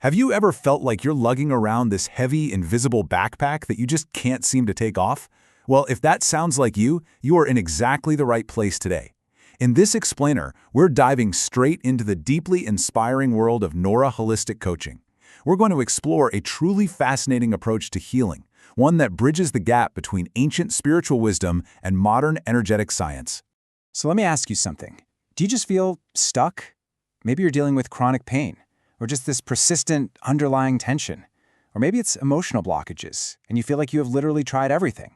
Have you ever felt like you're lugging around this heavy, invisible backpack that you just can't seem to take off? Well, if that sounds like you are in exactly the right place today. In this explainer, we're diving straight into the deeply inspiring world of Nora holistic coaching. We're going to explore a truly fascinating approach to healing, one that bridges the gap between ancient spiritual wisdom and modern energetic science. So let me ask you something. Do you just feel stuck? Maybe you're dealing with chronic pain, or just this persistent underlying tension. Or maybe it's emotional blockages, and you feel like you have literally tried everything.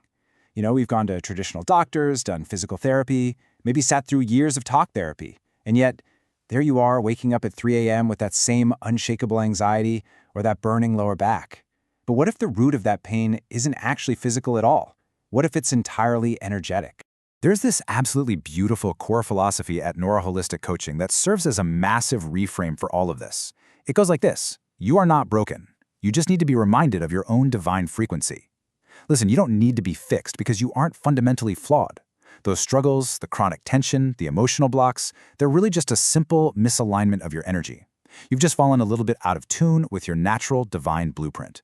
We've gone to traditional doctors, done physical therapy, maybe sat through years of talk therapy, and yet there you are waking up at 3 a.m. with that same unshakable anxiety or that burning lower back. But what if the root of that pain isn't actually physical at all? What if it's entirely energetic? There's this absolutely beautiful core philosophy at Nora Holistic Coaching that serves as a massive reframe for all of this. It goes like this: you are not broken. You just need to be reminded of your own divine frequency. Listen, you don't need to be fixed because you aren't fundamentally flawed. Those struggles, the chronic tension, the emotional blocks, they're really just a simple misalignment of your energy. You've just fallen a little bit out of tune with your natural divine blueprint.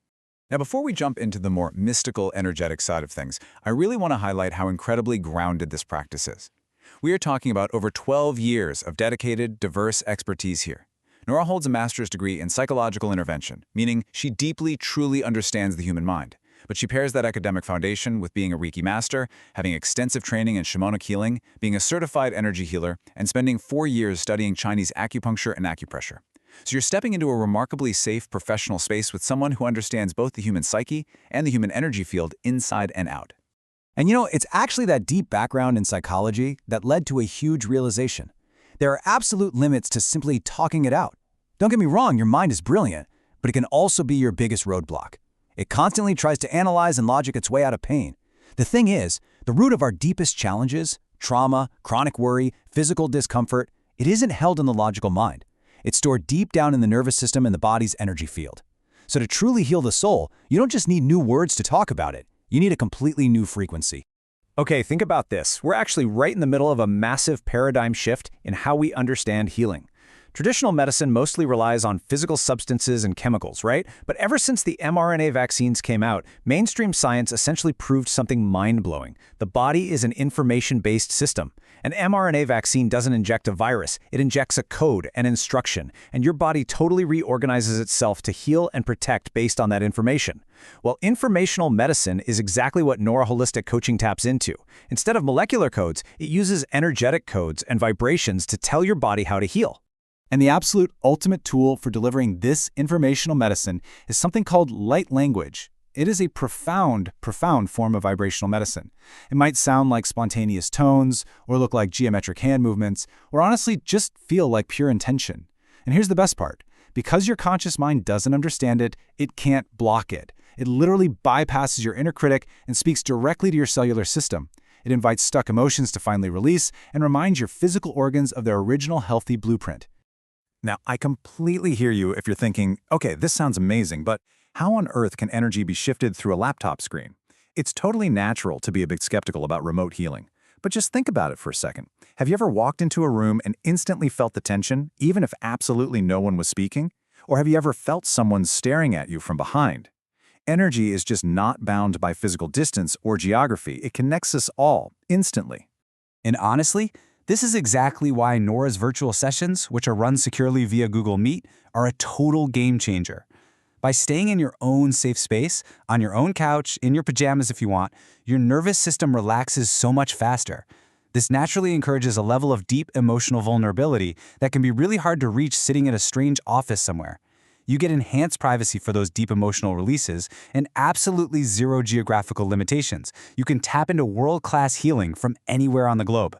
Now, before we jump into the more mystical, energetic side of things, I really want to highlight how incredibly grounded this practice is. We are talking about over 12 years of dedicated, diverse expertise here. Nora holds a master's degree in psychological intervention, meaning she deeply, truly understands the human mind. But she pairs that academic foundation with being a Reiki master, having extensive training in shamanic healing, being a certified energy healer, and spending 4 years studying Chinese acupuncture and acupressure. So you're stepping into a remarkably safe professional space with someone who understands both the human psyche and the human energy field inside and out. And it's actually that deep background in psychology that led to a huge realization. There are absolute limits to simply talking it out. Don't get me wrong, your mind is brilliant, but it can also be your biggest roadblock. It constantly tries to analyze and logic its way out of pain. The thing is, the root of our deepest challenges, trauma, chronic worry, physical discomfort, it isn't held in the logical mind. It's stored deep down in the nervous system and the body's energy field. So to truly heal the soul, you don't just need new words to talk about it. You need a completely new frequency. Okay, think about this. We're actually right in the middle of a massive paradigm shift in how we understand healing. Traditional medicine mostly relies on physical substances and chemicals, right? But ever since the mRNA vaccines came out, mainstream science essentially proved something mind-blowing. The body is an information-based system. An mRNA vaccine doesn't inject a virus, it injects a code, an instruction, and your body totally reorganizes itself to heal and protect based on that information. Well, informational medicine is exactly what Nora Holistic Coaching taps into. Instead of molecular codes, it uses energetic codes and vibrations to tell your body how to heal. And the absolute ultimate tool for delivering this informational medicine is something called light language. It is a profound form of vibrational medicine. It might sound like spontaneous tones, or look like geometric hand movements, or honestly just feel like pure intention. And here's the best part. Because your conscious mind doesn't understand it, it can't block it. It literally bypasses your inner critic and speaks directly to your cellular system. It invites stuck emotions to finally release and reminds your physical organs of their original healthy blueprint. Now, I completely hear you if you're thinking, okay, this sounds amazing, but how on earth can energy be shifted through a laptop screen? It's totally natural to be a bit skeptical about remote healing. But just think about it for a second. Have you ever walked into a room and instantly felt the tension, even if absolutely no one was speaking? Or have you ever felt someone staring at you from behind? Energy is just not bound by physical distance or geography. It connects us all instantly. And honestly, this is exactly why Nora's virtual sessions, which are run securely via Google Meet, are a total game changer. By staying in your own safe space, on your own couch, in your pajamas if you want, your nervous system relaxes so much faster. This naturally encourages a level of deep emotional vulnerability that can be really hard to reach sitting in a strange office somewhere. You get enhanced privacy for those deep emotional releases and absolutely zero geographical limitations. You can tap into world-class healing from anywhere on the globe.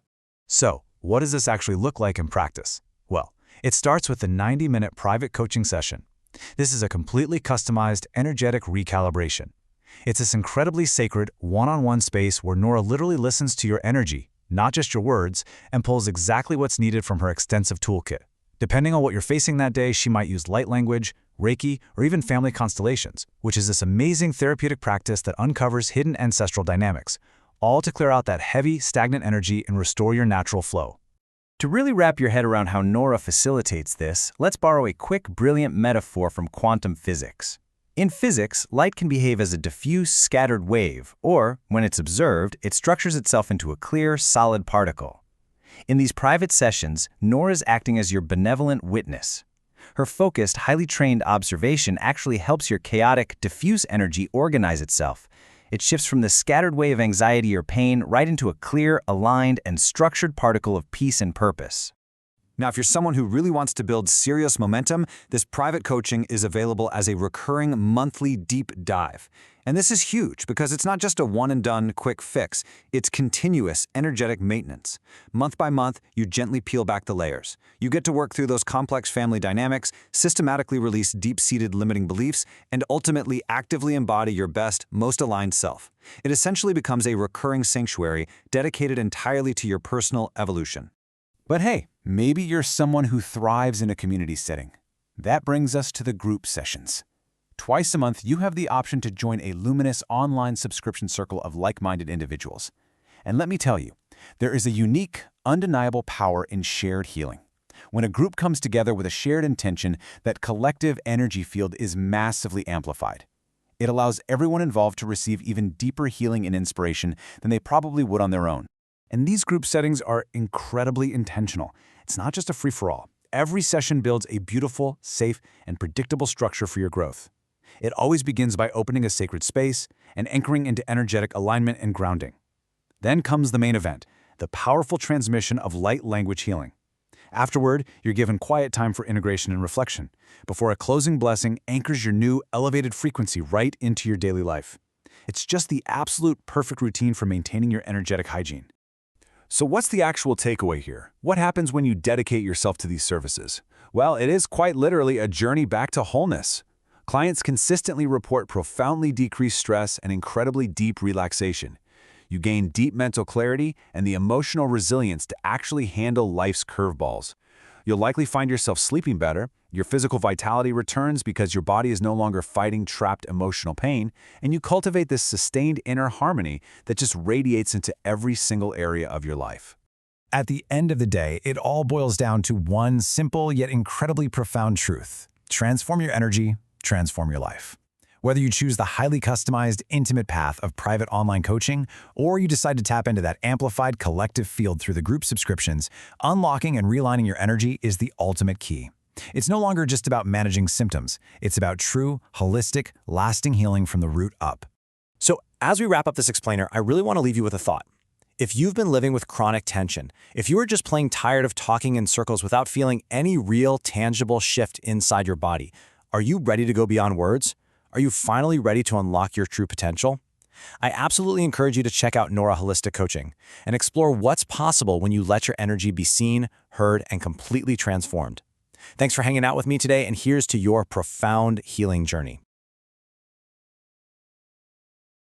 So, what does this actually look like in practice? Well, it starts with a 90-minute private coaching session. This is a completely customized, energetic recalibration. It's this incredibly sacred, one-on-one space where Nora literally listens to your energy, not just your words, and pulls exactly what's needed from her extensive toolkit. Depending on what you're facing that day, she might use light language, Reiki, or even family constellations, which is this amazing therapeutic practice that uncovers hidden ancestral dynamics, all to clear out that heavy, stagnant energy and restore your natural flow. To really wrap your head around how Nora facilitates this, let's borrow a quick, brilliant metaphor from quantum physics. In physics, light can behave as a diffuse, scattered wave, or, when it's observed, it structures itself into a clear, solid particle. In these private sessions, Nora's acting as your benevolent witness. Her focused, highly trained observation actually helps your chaotic, diffuse energy organize itself. It shifts from the scattered wave of anxiety or pain right into a clear, aligned, and structured particle of peace and purpose. Now, if you're someone who really wants to build serious momentum, this private coaching is available as a recurring monthly deep dive. And this is huge because it's not just a one-and-done quick fix. It's continuous, energetic maintenance. Month by month, you gently peel back the layers. You get to work through those complex family dynamics, systematically release deep-seated limiting beliefs, and ultimately actively embody your best, most aligned self. It essentially becomes a recurring sanctuary dedicated entirely to your personal evolution. But hey, maybe you're someone who thrives in a community setting. That brings us to the group sessions. Twice a month, you have the option to join a luminous online subscription circle of like-minded individuals. And let me tell you, there is a unique, undeniable power in shared healing. When a group comes together with a shared intention, that collective energy field is massively amplified. It allows everyone involved to receive even deeper healing and inspiration than they probably would on their own. And these group settings are incredibly intentional. It's not just a free-for-all. Every session builds a beautiful, safe, and predictable structure for your growth. It always begins by opening a sacred space and anchoring into energetic alignment and grounding. Then comes the main event, the powerful transmission of light language healing. Afterward, you're given quiet time for integration and reflection, before a closing blessing anchors your new, elevated frequency right into your daily life. It's just the absolute perfect routine for maintaining your energetic hygiene. So what's the actual takeaway here? What happens when you dedicate yourself to these services? Well, it is quite literally a journey back to wholeness. Clients consistently report profoundly decreased stress and incredibly deep relaxation. You gain deep mental clarity and the emotional resilience to actually handle life's curveballs. You'll likely find yourself sleeping better, your physical vitality returns because your body is no longer fighting trapped emotional pain, and you cultivate this sustained inner harmony that just radiates into every single area of your life. At the end of the day, it all boils down to one simple yet incredibly profound truth. Transform your energy, transform your life. Whether you choose the highly customized, intimate path of private online coaching, or you decide to tap into that amplified collective field through the group subscriptions, unlocking and realigning your energy is the ultimate key. It's no longer just about managing symptoms. It's about true, holistic, lasting healing from the root up. So as we wrap up this explainer, I really want to leave you with a thought. If you've been living with chronic tension, if you are just plain tired of talking in circles without feeling any real, tangible shift inside your body, are you ready to go beyond words? Are you finally ready to unlock your true potential? I absolutely encourage you to check out Nora Holistic Coaching and explore what's possible when you let your energy be seen, heard, and completely transformed. Thanks for hanging out with me today, and here's to your profound healing journey.